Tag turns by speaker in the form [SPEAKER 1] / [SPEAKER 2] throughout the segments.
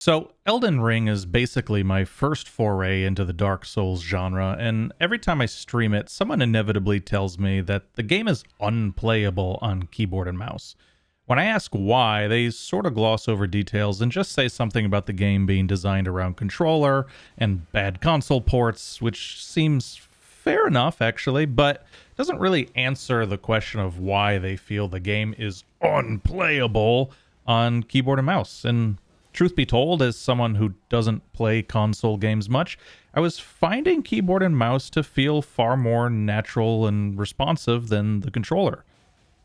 [SPEAKER 1] So, Elden Ring is basically my first foray into the Dark Souls genre, and every time I stream it, someone inevitably tells me that the game is unplayable on keyboard and mouse. When I ask why, they sort of gloss over details and just say something about the game being designed around controller and bad console ports, which seems fair enough, actually, but doesn't really answer the question of why they feel the game is unplayable on keyboard and mouse. And truth be told, as someone who doesn't play console games much, I was finding keyboard and mouse to feel far more natural and responsive than the controller.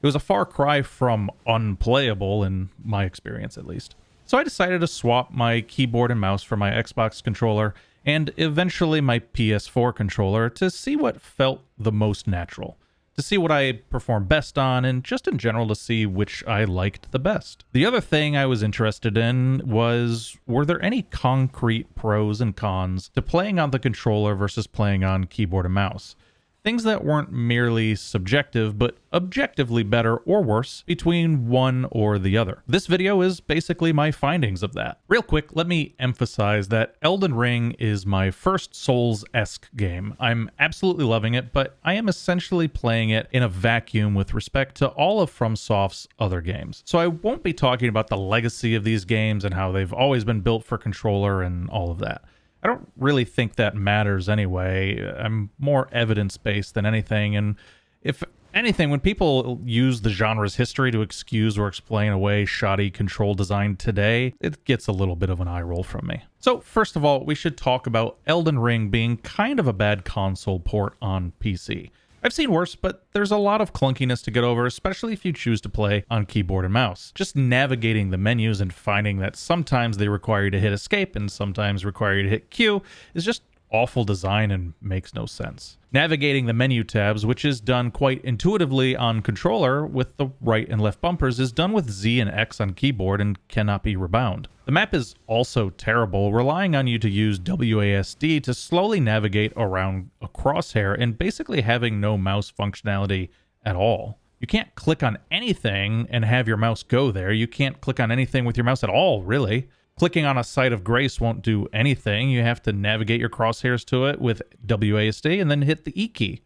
[SPEAKER 1] It was a far cry from unplayable, in my experience at least. So I decided to swap my keyboard and mouse for my Xbox controller and eventually my PS4 controller to see what felt the most natural, to see what I performed best on, and just in general to see which I liked the best. The other thing I was interested in was, were there any concrete pros and cons to playing on the controller versus playing on keyboard and mouse? Things that weren't merely subjective, but objectively better or worse between one or the other. This video is basically my findings of that. Real quick, let me emphasize that Elden Ring is my first Souls-esque game. I'm absolutely loving it, but I am essentially playing it in a vacuum with respect to all of FromSoft's other games. So I won't be talking about the legacy of these games and how they've always been built for controller and all of that. I don't really think that matters anyway. I'm more evidence-based than anything, and if anything, when people use the genre's history to excuse or explain away shoddy control design today, it gets a little bit of an eye roll from me. So first of all, we should talk about Elden Ring being kind of a bad console port on PC. I've seen worse, but there's a lot of clunkiness to get over, especially if you choose to play on keyboard and mouse. Just navigating the menus and finding that sometimes they require you to hit escape and sometimes require you to hit Q is just awful design and makes no sense. Navigating the menu tabs, which is done quite intuitively on controller with the right and left bumpers, is done with Z and X on keyboard and cannot be rebound. The map is also terrible, relying on you to use WASD to slowly navigate around a crosshair and basically having no mouse functionality at all. You can't click on anything and have your mouse go there. You can't click on anything with your mouse at all, really. Clicking on a site of grace won't do anything. You have to navigate your crosshairs to it with WASD and then hit the E key.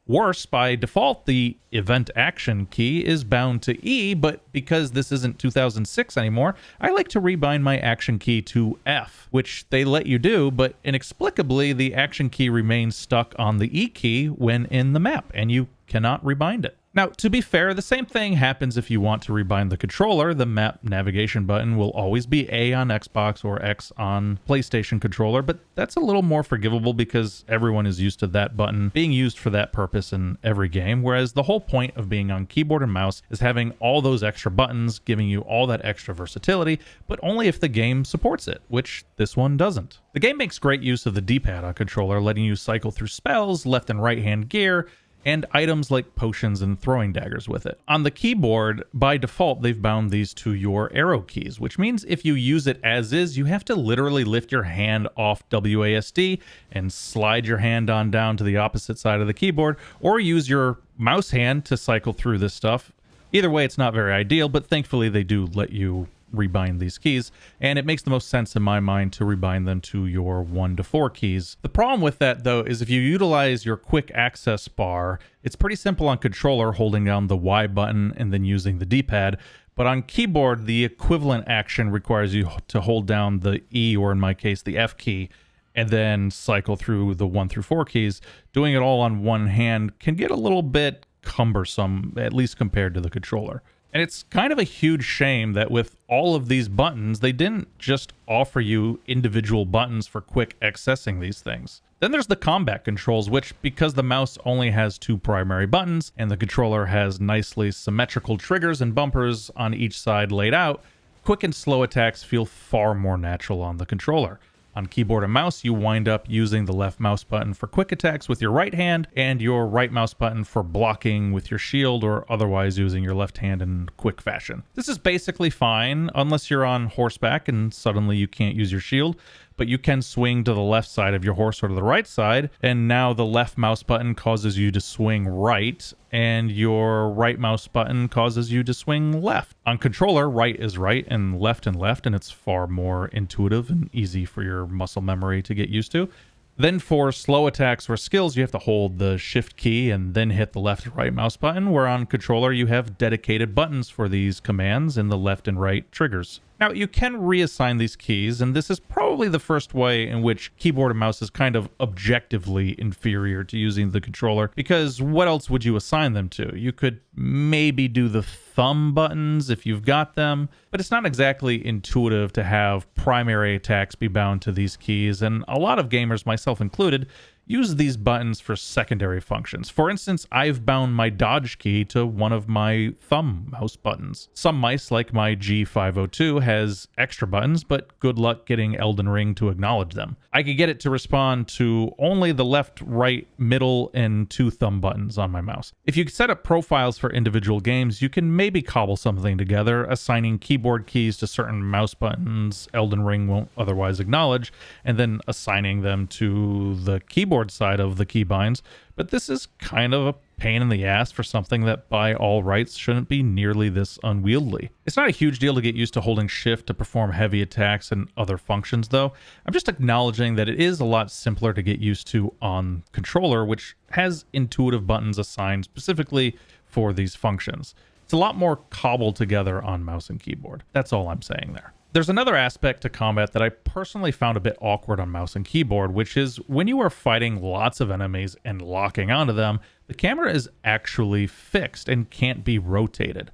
[SPEAKER 1] Worse, by default, the event action key is bound to E, but because this isn't 2006 anymore, I like to rebind my action key to F, which they let you do, but inexplicably, the action key remains stuck on the E key when in the map, and you cannot rebind it. Now, to be fair, the same thing happens if you want to rebind the controller. The map navigation button will always be A on Xbox or X on PlayStation controller, but that's a little more forgivable because everyone is used to that button being used for that purpose in every game, whereas the whole point of being on keyboard and mouse is having all those extra buttons, giving you all that extra versatility, but only if the game supports it, which this one doesn't. The game makes great use of the D-pad on controller, letting you cycle through spells, left and right hand gear, and items like potions and throwing daggers with it. On the keyboard, by default, they've bound these to your arrow keys, which means if you use it as is, you have to literally lift your hand off WASD and slide your hand on down to the opposite side of the keyboard, or use your mouse hand to cycle through this stuff. Either way, it's not very ideal, but thankfully they do let you rebind these keys, and it makes the most sense in my mind to rebind them to your 1 to 4 keys. The problem with that, though, is if you utilize your quick access bar, it's pretty simple on controller, holding down the Y button and then using the D-pad, but on keyboard, the equivalent action requires you to hold down the E, or in my case, the F key, and then cycle through the 1 through 4 keys. Doing it all on one hand can get a little bit cumbersome, at least compared to the controller. And it's kind of a huge shame that with all of these buttons, they didn't just offer you individual buttons for quick accessing these things. Then there's the combat controls, which, because the mouse only has 2 primary buttons and the controller has nicely symmetrical triggers and bumpers on each side laid out, quick and slow attacks feel far more natural on the controller. On keyboard and mouse, you wind up using the left mouse button for quick attacks with your right hand and your right mouse button for blocking with your shield, or otherwise using your left hand in quick fashion. This is basically fine unless you're on horseback and suddenly you can't use your shield, but you can swing to the left side of your horse or to the right side, and now the left mouse button causes you to swing right, and your right mouse button causes you to swing left. On controller, right is right and left, and it's far more intuitive and easy for your muscle memory to get used to. Then for slow attacks or skills, you have to hold the shift key and then hit the left and right mouse button, where on controller you have dedicated buttons for these commands and the left and right triggers. Now, you can reassign these keys, and this is probably the first way in which keyboard and mouse is kind of objectively inferior to using the controller, because what else would you assign them to? You could maybe do the thumb buttons if you've got them, but it's not exactly intuitive to have primary attacks be bound to these keys, and a lot of gamers, myself included, use these buttons for secondary functions. For instance, I've bound my dodge key to one of my thumb mouse buttons. Some mice, like my G502, has extra buttons, but good luck getting Elden Ring to acknowledge them. I could get it to respond to only the left, right, middle, and 2 thumb buttons on my mouse. If you set up profiles for individual games, you can maybe cobble something together, assigning keyboard keys to certain mouse buttons Elden Ring won't otherwise acknowledge, and then assigning them to the keyboard side of the keybinds, but this is kind of a pain in the ass for something that by all rights shouldn't be nearly this unwieldy. It's not a huge deal to get used to holding shift to perform heavy attacks and other functions though. I'm just acknowledging that it is a lot simpler to get used to on controller, which has intuitive buttons assigned specifically for these functions. It's a lot more cobbled together on mouse and keyboard. That's all I'm saying there. There's another aspect to combat that I personally found a bit awkward on mouse and keyboard, which is when you are fighting lots of enemies and locking onto them, the camera is actually fixed and can't be rotated.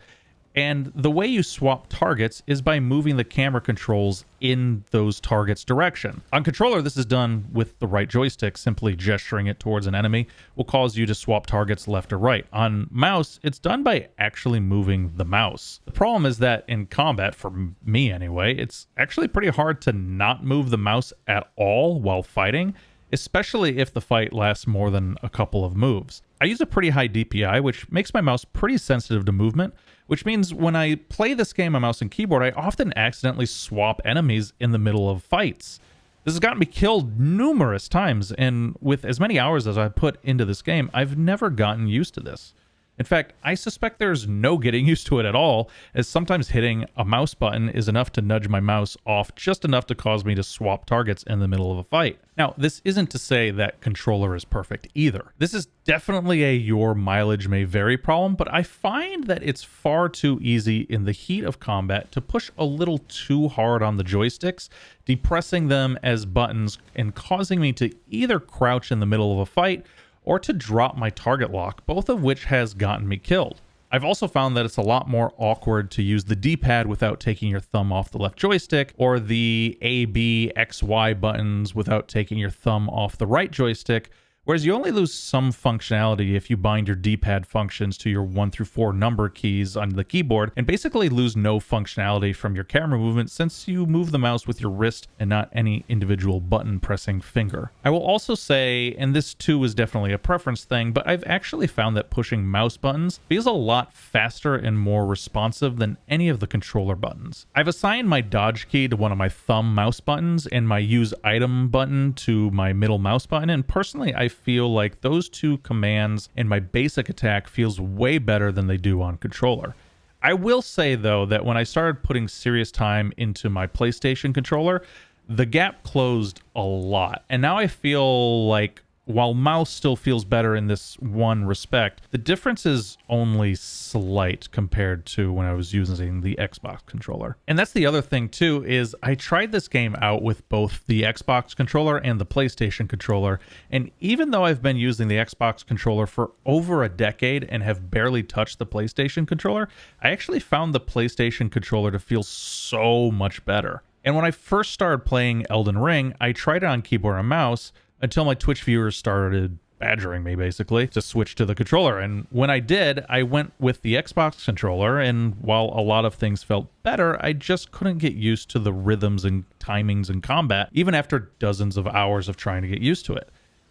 [SPEAKER 1] And the way you swap targets is by moving the camera controls in those targets' direction. On controller, this is done with the right joystick. Simply gesturing it towards an enemy will cause you to swap targets left or right. On mouse, it's done by actually moving the mouse. The problem is that in combat, for me anyway, it's actually pretty hard to not move the mouse at all while fighting, especially if the fight lasts more than a couple of moves. I use a pretty high DPI, which makes my mouse pretty sensitive to movement, which means when I play this game on mouse and keyboard, I often accidentally swap enemies in the middle of fights. This has gotten me killed numerous times, and with as many hours as I put into this game, I've never gotten used to this. In fact, I suspect there's no getting used to it at all, as sometimes hitting a mouse button is enough to nudge my mouse off just enough to cause me to swap targets in the middle of a fight. Now, this isn't to say that controller is perfect either. This is definitely a your mileage may vary problem, but I find that it's far too easy in the heat of combat to push a little too hard on the joysticks, depressing them as buttons and causing me to either crouch in the middle of a fight or to drop my target lock, both of which has gotten me killed. I've also found that it's a lot more awkward to use the D-pad without taking your thumb off the left joystick, or the A, B, X, Y buttons without taking your thumb off the right joystick, whereas you only lose some functionality if you bind your D-pad functions to your 1 through 4 number keys on the keyboard, and basically lose no functionality from your camera movement since you move the mouse with your wrist and not any individual button pressing finger. I will also say, and this too is definitely a preference thing, but I've actually found that pushing mouse buttons feels a lot faster and more responsive than any of the controller buttons. I've assigned my dodge key to one of my thumb mouse buttons and my use item button to my middle mouse button, and personally I feel like those two commands in my basic attack feels way better than they do on controller. I will say though that when I started putting serious time into my PlayStation controller, the gap closed a lot, and now I feel like while mouse still feels better in this one respect, the difference is only slight compared to when I was using the Xbox controller. And that's the other thing too, is I tried this game out with both the Xbox controller and the PlayStation controller, and even though I've been using the Xbox controller for over a decade and have barely touched the PlayStation controller, I actually found the PlayStation controller to feel so much better. And when I first started playing Elden Ring, I tried it on keyboard and mouse, until my Twitch viewers started badgering me basically to switch to the controller. And when I did, I went with the Xbox controller, and while a lot of things felt better, I just couldn't get used to the rhythms and timings in combat, even after dozens of hours of trying to get used to it.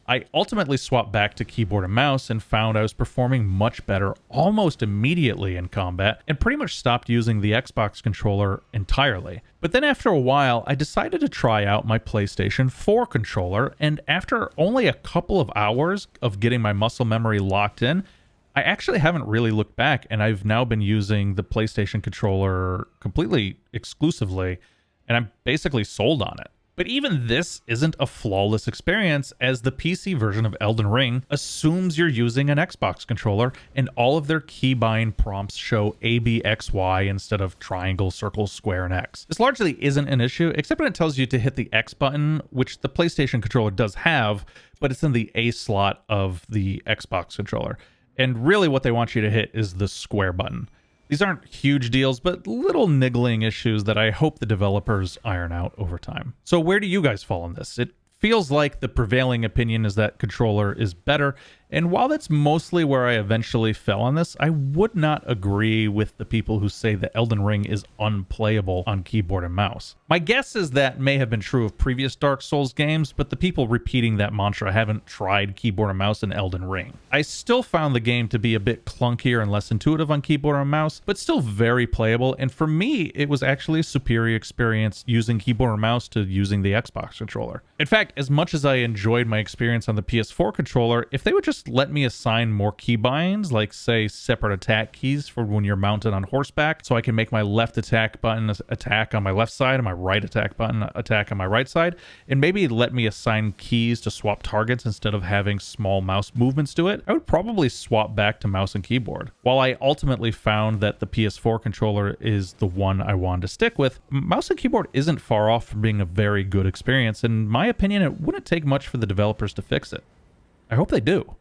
[SPEAKER 1] I ultimately swapped back to keyboard and mouse and found I was performing much better almost immediately in combat, and pretty much stopped using the Xbox controller entirely. But then after a while, I decided to try out my PlayStation 4 controller, and after only a couple of hours of getting my muscle memory locked in, I actually haven't really looked back, and I've now been using the PlayStation controller completely exclusively, and I'm basically sold on it. But even this isn't a flawless experience, as the PC version of Elden Ring assumes you're using an Xbox controller, and all of their keybind prompts show A, B, X, Y instead of triangle, circle, square, and X. This largely isn't an issue, except when it tells you to hit the X button, which the PlayStation controller does have, but it's in the A slot of the Xbox controller. And really what they want you to hit is the square button. These aren't huge deals, but little niggling issues that I hope the developers iron out over time. So where do you guys fall on this? It feels like the prevailing opinion is that controller is better, and while that's mostly where I eventually fell on this, I would not agree with the people who say that Elden Ring is unplayable on keyboard and mouse. My guess is that may have been true of previous Dark Souls games, but the people repeating that mantra haven't tried keyboard and mouse in Elden Ring. I still found the game to be a bit clunkier and less intuitive on keyboard and mouse, but still very playable, and for me, it was actually a superior experience using keyboard and mouse to using the Xbox controller. In fact, as much as I enjoyed my experience on the PS4 controller, if they would just let me assign more keybinds, like say separate attack keys for when you're mounted on horseback, so I can make my left attack button attack on my left side and my right attack button attack on my right side, and maybe let me assign keys to swap targets instead of having small mouse movements to it, I would probably swap back to mouse and keyboard. While I ultimately found that the PS4 controller is the one I wanted to stick with, mouse and keyboard isn't far off from being a very good experience. In my opinion, it wouldn't take much for the developers to fix it. I hope they do.